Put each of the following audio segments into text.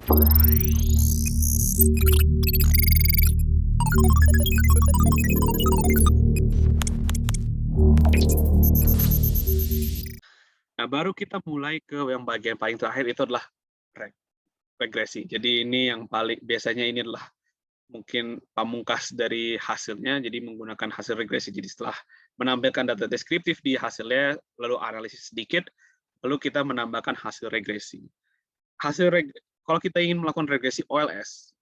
Nah, baru kita mulai ke yang bagian paling terakhir itu adalah regresi. Jadi ini yang paling biasanya ini adalah mungkin pamungkas dari hasilnya, jadi menggunakan hasil regresi. Jadi setelah menampilkan data deskriptif di hasilnya, lalu analisis sedikit, lalu kita menambahkan hasil regresi. Kalau kita ingin melakukan regresi OLS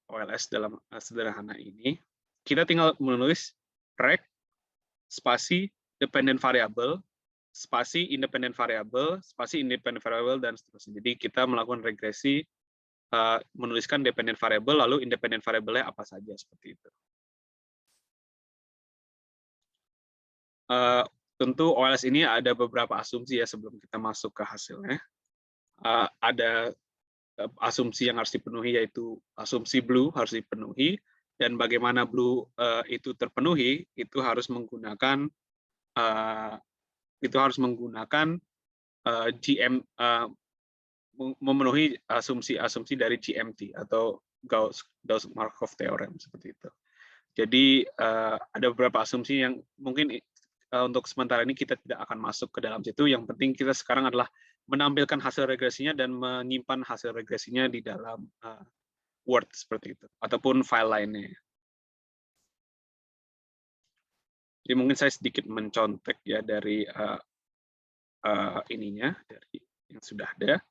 dalam sederhana ini, kita tinggal menulis reg spasi dependent variable, spasi independent variable, dan seterusnya. Jadi kita melakukan regresi menuliskan dependent variable, lalu independent variable-nya apa saja, seperti itu. Tentu OLS ini ada beberapa asumsi ya sebelum kita masuk ke hasilnya. Ada asumsi yang harus dipenuhi, yaitu asumsi blue harus dipenuhi, dan bagaimana blue itu terpenuhi itu harus menggunakan memenuhi asumsi-asumsi dari GMT atau Gauss-Markov theorem, seperti itu. Jadi ada beberapa asumsi yang mungkin untuk sementara ini kita tidak akan masuk ke dalam situ. Yang penting kita sekarang adalah menampilkan hasil regresinya dan menyimpan hasil regresinya di dalam Word seperti itu, ataupun file lainnya. Jadi mungkin saya sedikit mencontek ya dari ininya, dari yang sudah ada.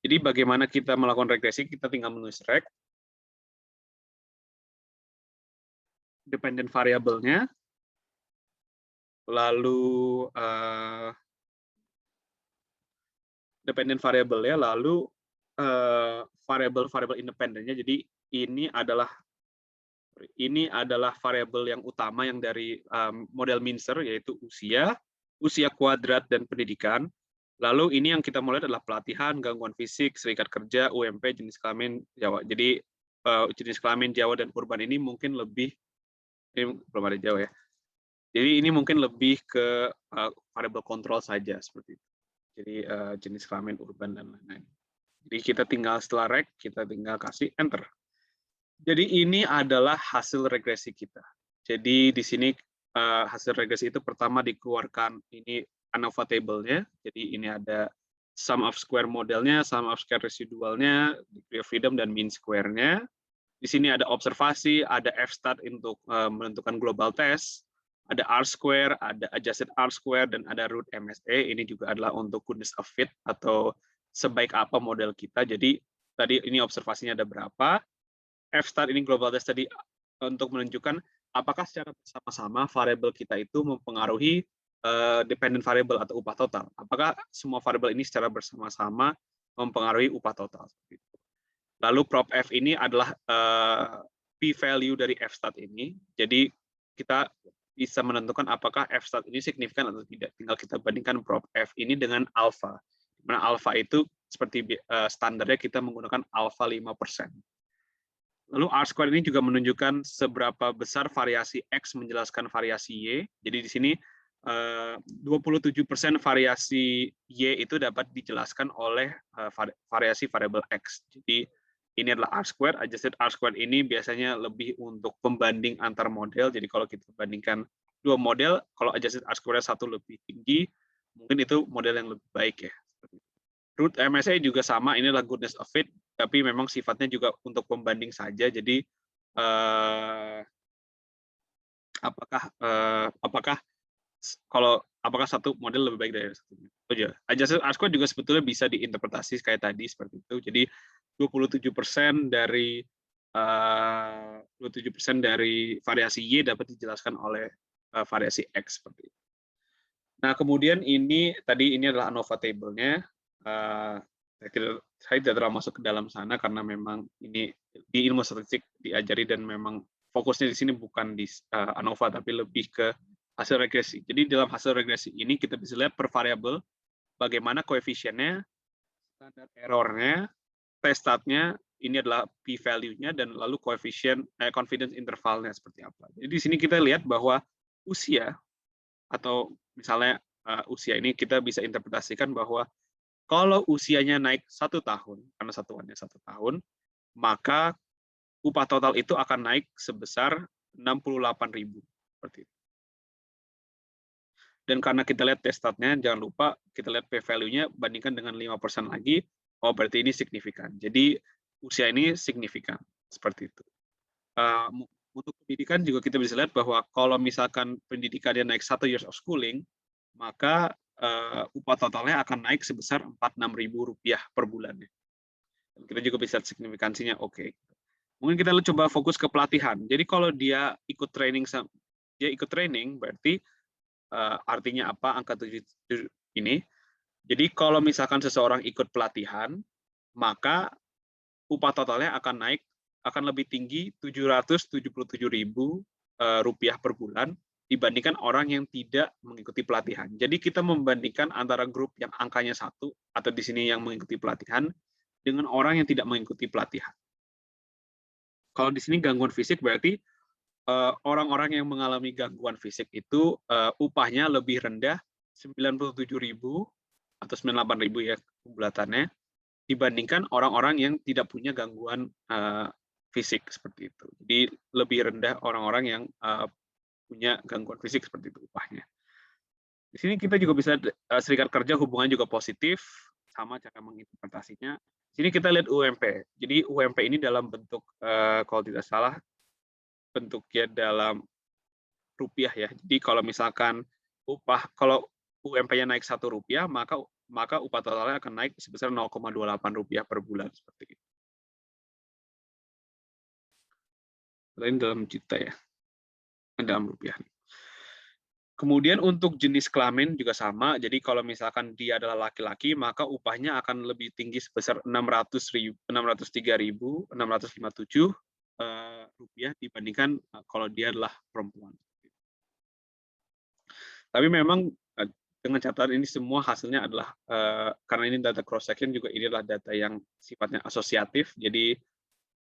Jadi bagaimana kita melakukan regresi, kita tinggal menulis reg, dependent variable-nya, lalu variable independennya. Jadi ini adalah variabel yang utama yang dari model Mincer, yaitu usia kuadrat, dan pendidikan. Lalu ini yang kita mulai adalah pelatihan, gangguan fisik, serikat kerja, UMP, jenis kelamin Jawa. Jadi jenis kelamin Jawa dan urban ini mungkin lebih, ini belum ada Jawa ya. Jadi ini mungkin lebih ke variabel kontrol saja, seperti itu. Jadi jenis kelamin urban dan lain-lain. Jadi kita tinggal setelah reg, kita tinggal kasih enter. Jadi ini adalah hasil regresi kita. Jadi di sini hasil regresi itu pertama dikeluarkan ini ANOVA table-nya. Jadi ini ada sum of square modelnya, sum of square residualnya, degree of freedom, dan mean square-nya. Di sini ada observasi, ada f-stat untuk menentukan global test, ada R-square, ada adjusted R-square, dan ada root MSE. Ini juga adalah untuk goodness of fit atau sebaik apa model kita. Jadi tadi ini observasinya ada berapa. F-stat ini global test tadi untuk menunjukkan apakah secara bersama-sama variabel kita itu mempengaruhi dependent variable atau upah total. Apakah semua variabel ini secara bersama-sama mempengaruhi upah total. Lalu prop F ini adalah p-value dari F-stat ini. Jadi kita bisa menentukan apakah F-stat ini signifikan atau tidak. Tinggal kita bandingkan prop F ini dengan alpha. Dimana alpha itu seperti standarnya kita menggunakan alpha 5%. Lalu R-square ini juga menunjukkan seberapa besar variasi X menjelaskan variasi Y. Jadi di sini 27% variasi Y itu dapat dijelaskan oleh variasi variabel X. Jadi ini adalah R-square. Adjusted R-square ini biasanya lebih untuk pembanding antar model. Jadi kalau kita bandingkan dua model, kalau adjusted R-square satu lebih tinggi, mungkin itu model yang lebih baik ya. Root MSE juga sama, ini adalah goodness of fit, tapi memang sifatnya juga untuk pembanding saja. Jadi apakah satu model lebih baik dari satunya? Oh ya, adjusted R-square juga sebetulnya bisa diinterpretasi kayak tadi seperti itu. Jadi 27% dari variasi Y dapat dijelaskan oleh variasi X seperti itu. Nah, kemudian ini adalah ANOVA table-nya. Saya tidak terlalu masuk ke dalam sana karena memang ini di ilmu statistik diajari dan memang fokusnya di sini bukan di ANOVA tapi lebih ke hasil regresi. Jadi dalam hasil regresi ini kita bisa lihat per variabel bagaimana koefisiennya, standar error-nya, t-statnya, ini adalah p-value-nya, dan lalu koefisien confidence interval-nya seperti apa. Jadi di sini kita lihat bahwa usia atau misalnya usia ini kita bisa interpretasikan bahwa kalau usianya naik 1 tahun, karena satuannya 1 tahun, maka upah total itu akan naik sebesar 68.000 seperti itu. Dan karena kita lihat testatnya, jangan lupa kita lihat p-value-nya bandingkan dengan 5% lagi, oh berarti ini signifikan. Jadi usia ini signifikan seperti itu. Untuk pendidikan juga kita bisa lihat bahwa kalau misalkan pendidikannya naik 1 years of schooling, maka upah totalnya akan naik sebesar Rp46.000 per bulannya. Dan kita juga bisa lihat signifikansinya oke. Mungkin kita coba fokus ke pelatihan. Jadi kalau dia ikut training berarti artinya apa angka 7 ini? Jadi kalau misalkan seseorang ikut pelatihan, maka upah totalnya akan lebih tinggi Rp777.000 per bulan dibandingkan orang yang tidak mengikuti pelatihan. Jadi kita membandingkan antara grup yang angkanya 1 atau di sini yang mengikuti pelatihan dengan orang yang tidak mengikuti pelatihan. Kalau di sini gangguan fisik berarti orang-orang yang mengalami gangguan fisik itu upahnya lebih rendah 97.000 atau 98.000 ya bulatannya dibandingkan orang-orang yang tidak punya gangguan fisik seperti itu. Jadi lebih rendah orang-orang yang punya gangguan fisik seperti itu upahnya. Di sini kita juga bisa serikat kerja hubungannya juga positif, sama cara menginterpretasinya. Di sini kita lihat UMP. Jadi UMP ini dalam bentuk kalau tidak salah bentuknya dalam rupiah ya. Jadi kalau misalkan kalau UMP-nya naik Rp1, maka upah totalnya akan naik sebesar Rp0,28 per bulan seperti itu. Ini dalam juta ya, dalam rupiah. Kemudian untuk jenis kelamin juga sama. Jadi kalau misalkan dia adalah laki-laki, maka upahnya akan lebih tinggi sebesar Rp603.657 dibandingkan kalau dia adalah perempuan. Tapi memang dengan catatan ini semua hasilnya adalah karena ini data cross section juga ini adalah data yang sifatnya asosiatif, jadi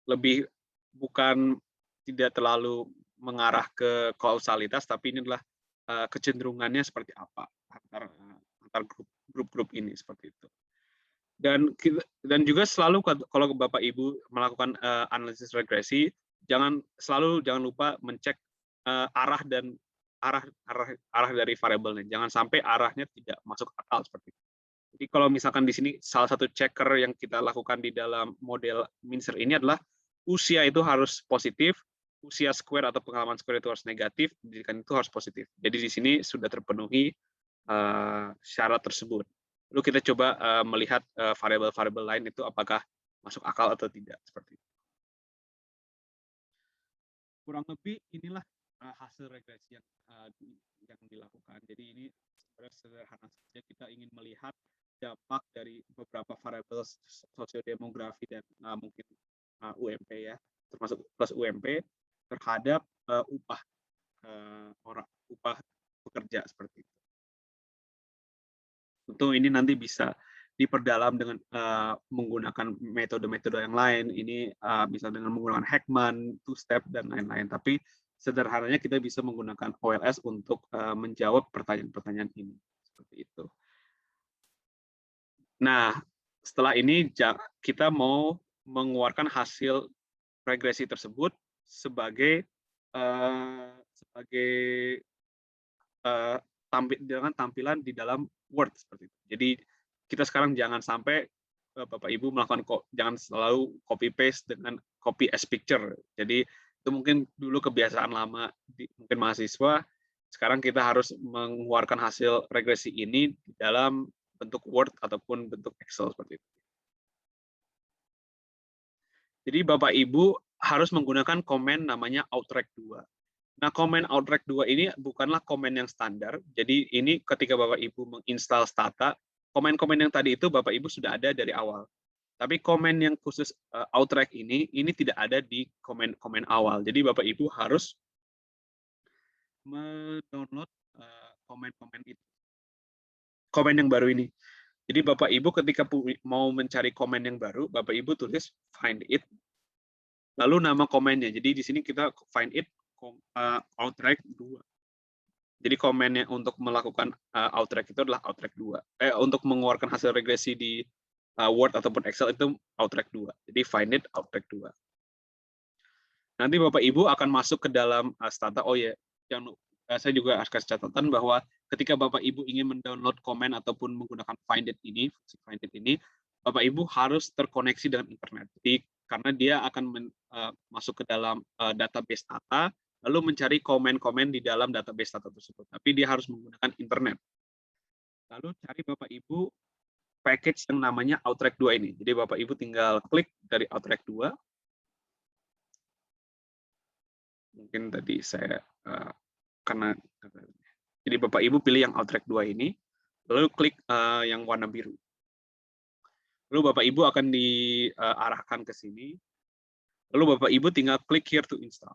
lebih bukan tidak terlalu mengarah ke kausalitas, tapi ini adalah kecenderungannya seperti apa antar grup-grup ini seperti itu. Dan juga selalu kalau Bapak Ibu melakukan analisis regresi, jangan lupa mencek arah dari variabelnya. Jangan sampai arahnya tidak masuk akal seperti itu. Jadi kalau misalkan di sini salah satu checker yang kita lakukan di dalam model Mincer ini adalah usia itu harus positif, usia square atau pengalaman square itu harus negatif, pendidikan itu harus positif. Jadi di sini sudah terpenuhi syarat tersebut. Lalu kita coba melihat variabel-variabel lain itu apakah masuk akal atau tidak seperti itu. Kurang lebih inilah hasil regresi yang dilakukan. Jadi ini sederhana saja, kita ingin melihat dampak dari beberapa variabel sosiodemografi dan mungkin UMP ya, termasuk plus UMP terhadap upah pekerja seperti itu. Tentu ini nanti bisa diperdalam dengan menggunakan metode-metode yang lain. Ini bisa dengan menggunakan Heckman, two-step, dan lain-lain. Tapi sederhananya kita bisa menggunakan OLS untuk menjawab pertanyaan-pertanyaan ini. Seperti itu. Nah, setelah ini kita mau mengeluarkan hasil regresi tersebut sebagai tampilan di dalam Word seperti itu. Jadi kita sekarang jangan sampai Bapak Ibu jangan selalu copy paste dengan copy as picture. Jadi itu mungkin dulu kebiasaan lama mungkin mahasiswa. Sekarang kita harus mengeluarkan hasil regresi ini di dalam bentuk Word ataupun bentuk Excel seperti itu. Jadi Bapak Ibu harus menggunakan komen namanya outrack 2. Nah, komen outrack 2 ini bukanlah komen yang standar. Jadi ini ketika Bapak Ibu menginstal Stata, komen-komen yang tadi itu Bapak Ibu sudah ada dari awal. Tapi komen yang khusus outrack ini tidak ada di komen awal. Jadi Bapak Ibu harus mendownload komen-komen itu. Komen yang baru ini. Jadi Bapak Ibu ketika mau mencari komen yang baru, Bapak Ibu tulis find it, lalu nama komennya. Jadi di sini kita find it outrack 2. Jadi komennya untuk melakukan outrack itu adalah outrack 2. Untuk mengeluarkan hasil regresi di Word ataupun Excel itu Outrack 2. Jadi find it Outrack 2. Nanti Bapak Ibu akan masuk ke dalam Stata. Oh ya, saya juga harus kasih catatan bahwa ketika Bapak Ibu ingin mendownload komen ataupun menggunakan find it ini, fungsi find it ini, Bapak Ibu harus terkoneksi dengan internet. Jadi karena dia akan masuk ke dalam database data, lalu mencari komen-komen di dalam database data tersebut. Tapi dia harus menggunakan internet. Lalu cari Bapak Ibu package yang namanya Outrack 2 ini. Jadi Bapak Ibu tinggal klik dari Outrack 2. Mungkin tadi saya karena jadi Bapak Ibu pilih yang Outrack 2 ini, lalu klik yang warna biru. Lalu Bapak Ibu akan diarahkan ke sini. Lalu Bapak Ibu tinggal klik here to install.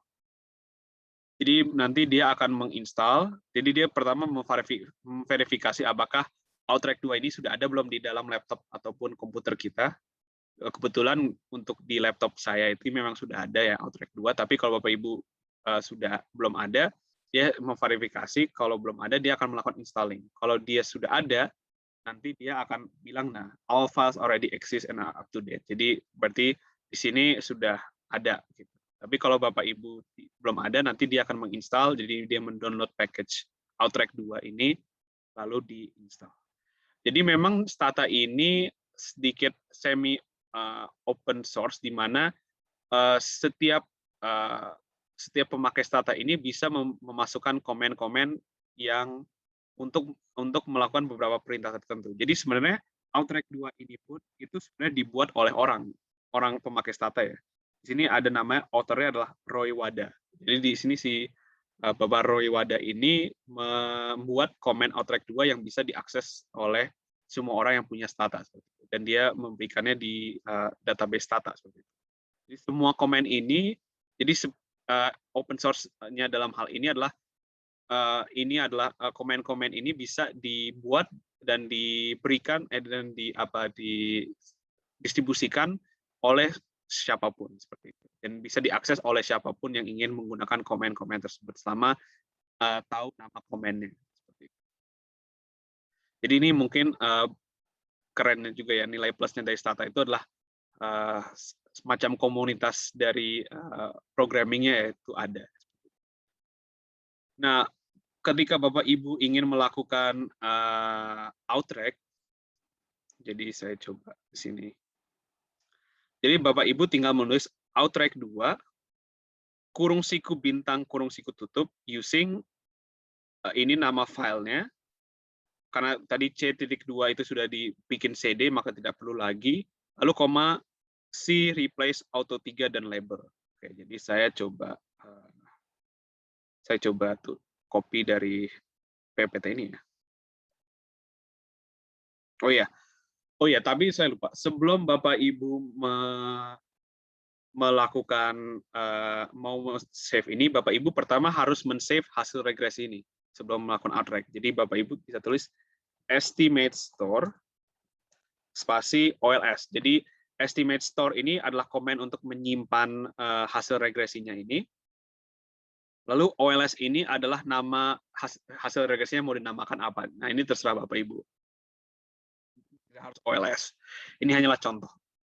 Jadi nanti dia akan menginstal. Jadi dia pertama memverifikasi apakah Outrack 2 ini sudah ada belum di dalam laptop ataupun komputer kita. Kebetulan untuk di laptop saya itu memang sudah ada ya Outrack 2, tapi kalau Bapak Ibu sudah belum ada, dia memverifikasi. Kalau belum ada, dia akan melakukan installing. Kalau dia sudah ada, nanti dia akan bilang, nah, all files already exist and are up to date. Jadi berarti di sini sudah ada. Gitu. Tapi kalau Bapak Ibu belum ada, nanti dia akan menginstal. Jadi dia mendownload package Outrack 2 ini, lalu diinstal. Jadi memang Stata ini sedikit semi open source, di mana setiap pemakai Stata ini bisa memasukkan komen-komen yang untuk melakukan beberapa perintah tertentu. Jadi sebenarnya Outrack 2 ini pun itu sebenarnya dibuat oleh orang pemakai Stata ya. Di sini ada nama author-nya adalah Roy Wada. Jadi di sini si Bapak Roy Wada ini membuat komen Outrack 2 yang bisa diakses oleh semua orang yang punya Stata. Dan dia memberikannya di database Stata. Jadi semua komen ini, jadi open source-nya dalam hal ini adalah komen-komen ini bisa dibuat dan diberikan dan didistribusikan oleh siapapun seperti itu, dan bisa diakses oleh siapapun yang ingin menggunakan komen-komen tersebut selama tahu nama komennya seperti itu. Jadi ini mungkin kerennya juga ya, nilai plusnya dari Stata itu adalah semacam komunitas dari programmingnya itu ada. Nah, ketika Bapak Ibu ingin melakukan Outrack, jadi saya coba di sini. Jadi Bapak Ibu tinggal menulis Outrack 2 kurung siku bintang kurung siku tutup using ini nama filenya. Karena tadi C.2 itu sudah dibikin CD, maka tidak perlu lagi. Lalu koma C replace auto 3 dan label. Oke, jadi saya coba tuh copy dari PPT ini ya. Oh ya, tapi saya lupa. Sebelum Bapak Ibu melakukan mau save ini, Bapak Ibu pertama harus men-save hasil regresi ini sebelum melakukan Outrack. Jadi Bapak Ibu bisa tulis estimate store spasi OLS. Jadi estimate store ini adalah komen untuk menyimpan hasil regresinya ini. Lalu OLS ini adalah nama hasil regresinya mau dinamakan apa. Nah, ini terserah Bapak Ibu. Harus OLS. Ini hanyalah contoh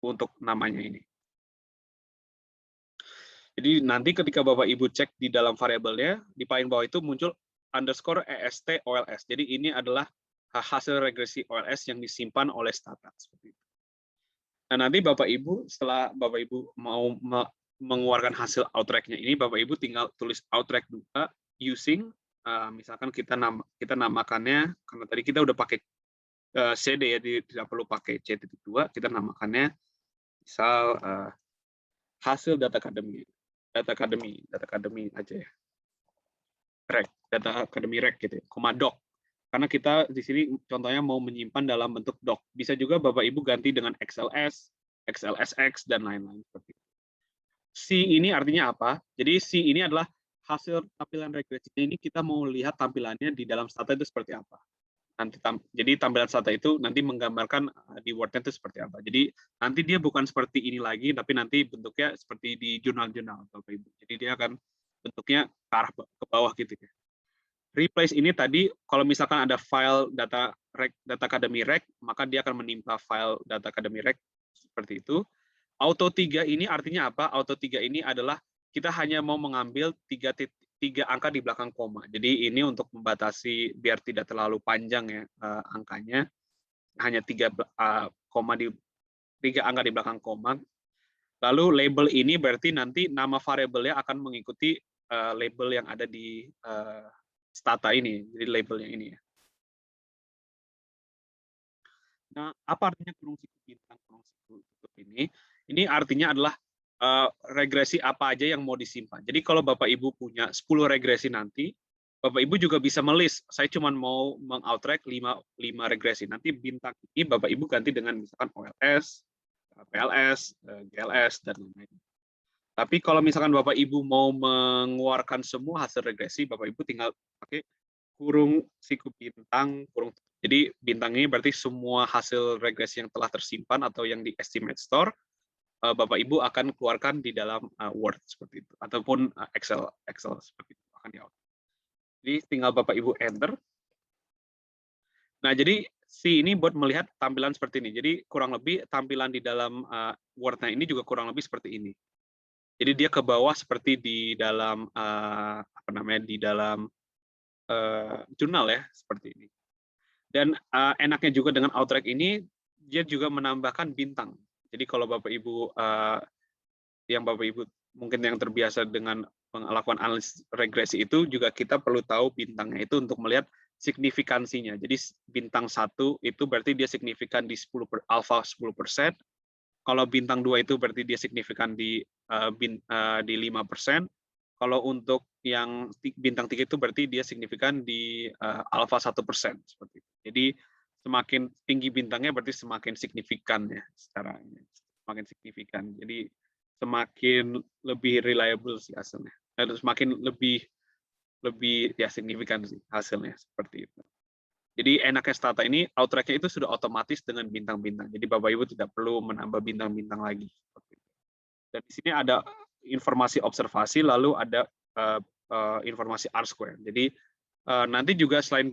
untuk namanya ini. Jadi nanti ketika Bapak Ibu cek di dalam variabelnya, di paling bawah itu muncul underscore EST OLS. Jadi ini adalah hasil regresi OLS yang disimpan oleh Stata. Seperti itu. Nah, nanti Bapak Ibu, setelah Bapak Ibu mau mengeluarkan hasil Outrack-nya ini, Bapak Ibu tinggal tulis Outrack 2 using, misalkan kita namakannya, karena tadi kita udah pakai CD ya, tidak perlu pakai C.2, kita namakannya misal hasil data academy aja ya, rec, data academy rec gitu ya, koma doc, karena kita di sini contohnya mau menyimpan dalam bentuk doc. Bisa juga Bapak Ibu ganti dengan XLS, XLSX dan lain-lain seperti itu. C ini artinya apa? Jadi C ini adalah hasil tampilan regresinya ini, kita mau lihat tampilannya di dalam Stata itu seperti apa. Jadi tampilan Stata itu nanti menggambarkan di Word-nya itu seperti apa. Jadi nanti dia bukan seperti ini lagi, tapi nanti bentuknya seperti di jurnal-jurnal Bapak Ibu. Jadi dia akan bentuknya ke arah ke bawah gitu ya. Replace ini tadi, kalau misalkan ada file data academy rec, maka dia akan menimpa file data academy rec seperti itu. Auto 3 ini artinya apa? Auto 3 ini adalah kita hanya mau mengambil tiga angka di belakang koma. Jadi ini untuk membatasi biar tidak terlalu panjang ya angkanya. Hanya tiga angka di belakang koma. Lalu label ini berarti nanti nama variabelnya akan mengikuti label yang ada di stata ini, jadi labelnya ini ya. Nah, apa artinya kurung siku bintang, kurung siku tutup ini? Ini artinya adalah regresi apa aja yang mau disimpan. Jadi kalau Bapak Ibu punya 10 regresi nanti, Bapak Ibu juga bisa melis, saya cuma mau meng-outrack 5 regresi. Nanti bintang ini Bapak Ibu ganti dengan misalkan OLS, PLS, GLS, dan lain-lain. Tapi kalau misalkan Bapak Ibu mau mengeluarkan semua hasil regresi, Bapak Ibu tinggal pakai kurung siku bintang, kurung. Jadi bintang ini berarti semua hasil regresi yang telah tersimpan atau yang di estimate store, Bapak Ibu akan keluarkan di dalam Word seperti itu, ataupun Excel seperti itu akan di-out. Jadi tinggal Bapak Ibu enter. Nah, jadi ini buat melihat tampilan seperti ini. Jadi kurang lebih tampilan di dalam Word-nya ini juga kurang lebih seperti ini. Jadi dia ke bawah seperti di dalam di dalam jurnal ya, seperti ini. Dan enaknya juga dengan Outrack ini, dia juga menambahkan bintang. Jadi kalau Bapak Ibu mungkin yang terbiasa dengan melakukan analisis regresi itu, juga kita perlu tahu bintangnya itu untuk melihat signifikansinya. Jadi bintang 1 itu berarti dia signifikan di alfa 10%. Kalau bintang 2 itu berarti dia signifikan di 5%. Kalau untuk yang bintang 3 itu berarti dia signifikan di alfa 1%. Seperti itu. Jadi semakin tinggi bintangnya berarti semakin signifikan ya secara ini. Semakin signifikan. Jadi semakin lebih reliable sih hasilnya. Semakin lebih ya signifikan sih hasilnya seperti itu. Jadi enaknya Stata ini, Outrack-nya itu sudah otomatis dengan bintang-bintang. Jadi Bapak Ibu tidak perlu menambah bintang-bintang lagi. Dan di sini ada informasi observasi, lalu ada informasi R-square. Jadi nanti juga selain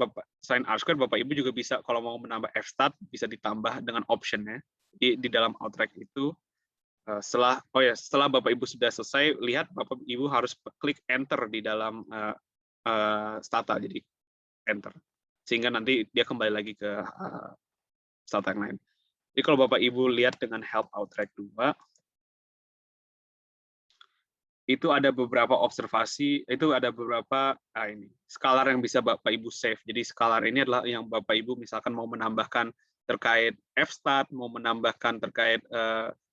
R-square, Bapak Ibu juga bisa, kalau mau menambah F-stat, bisa ditambah dengan option-nya. Di dalam Outrack itu, setelah Bapak Ibu sudah selesai, lihat Bapak Ibu harus klik Enter di dalam Stata. Jadi Enter. Sehingga nanti dia kembali lagi ke Stata yang lain. Jadi kalau Bapak Ibu lihat dengan Help Outrack 2, itu ada beberapa observasi, itu ada beberapa skalar yang bisa Bapak Ibu save. Jadi skalar ini adalah yang Bapak Ibu misalkan mau menambahkan terkait F-stat, mau menambahkan terkait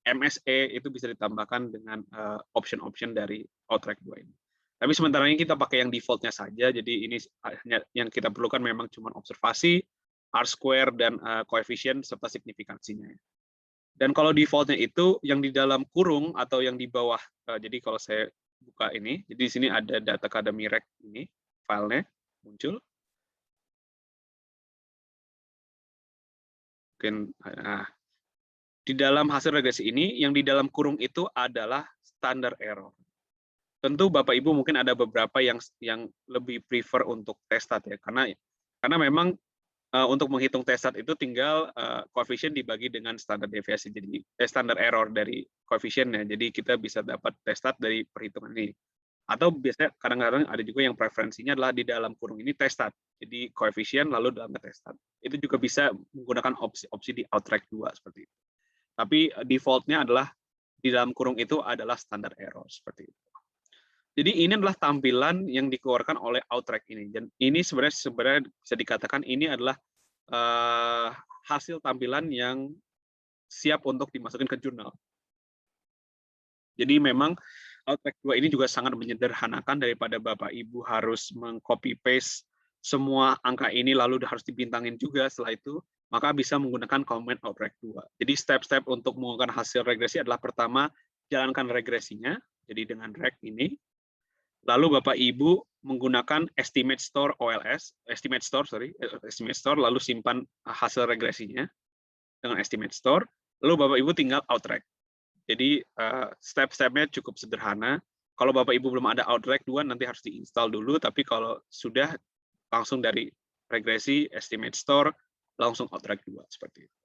MSE, itu bisa ditambahkan dengan option-option dari Outrack 2 ini. Tapi sementara ini kita pakai yang default-nya saja, jadi ini yang kita perlukan memang cuma observasi, R-square, dan koefisien, serta signifikansinya. Dan kalau default-nya itu, yang di dalam kurung atau yang di bawah, jadi kalau saya buka ini, jadi di sini ada data academy rec ini, filenya muncul. Mungkin, di dalam hasil regresi ini, yang di dalam kurung itu adalah standar error. Tentu Bapak Ibu mungkin ada beberapa yang lebih prefer untuk testat ya, karena memang untuk menghitung testat itu tinggal koefisien dibagi dengan standar deviasi, jadi standar error dari koefisiennya. Jadi kita bisa dapat testat dari perhitungan ini. Atau biasanya kadang-kadang ada juga yang preferensinya adalah di dalam kurung ini testat. Jadi koefisien lalu dalamnya testat. Itu juga bisa menggunakan opsi di Outrack 2 seperti itu. Tapi default-nya adalah di dalam kurung itu adalah standar error seperti itu. Jadi ini adalah tampilan yang dikeluarkan oleh Outrack ini. Dan ini sebenarnya bisa dikatakan ini adalah hasil tampilan yang siap untuk dimasukin ke jurnal. Jadi memang Outrack 2 ini juga sangat menyederhanakan daripada Bapak Ibu harus meng-copy paste semua angka ini lalu harus dibintangin juga setelah itu, maka bisa menggunakan comment Outrack 2. Jadi step-step untuk menggunakan hasil regresi adalah pertama, jalankan regresinya, jadi dengan rec ini. Lalu Bapak Ibu menggunakan estimate store OLS, estimate store, lalu simpan hasil regresinya dengan estimate store, lalu Bapak Ibu tinggal Outrack. Jadi step-stepnya cukup sederhana. Kalau Bapak Ibu belum ada Outrack 2, nanti harus diinstal dulu, tapi kalau sudah, langsung dari regresi, estimate store, langsung outrack 2 seperti itu.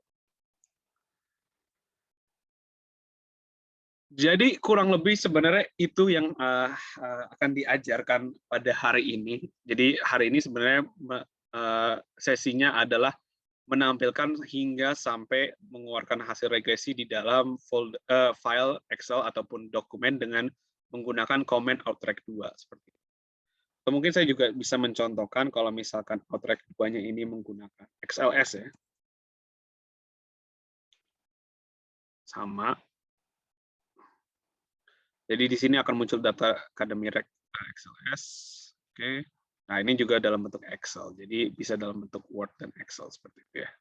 Jadi kurang lebih sebenarnya itu yang akan diajarkan pada hari ini. Jadi hari ini sebenarnya sesinya adalah menampilkan hingga sampai mengeluarkan hasil regresi di dalam file Excel ataupun dokumen dengan menggunakan command outrack 2 seperti itu. Atau mungkin saya juga bisa mencontohkan kalau misalkan outrack 2-nya ini menggunakan XLS ya. Sama. Jadi di sini akan muncul data Academy Rec XLS. Oke. Nah, ini juga dalam bentuk Excel. Jadi bisa dalam bentuk Word dan Excel seperti itu ya.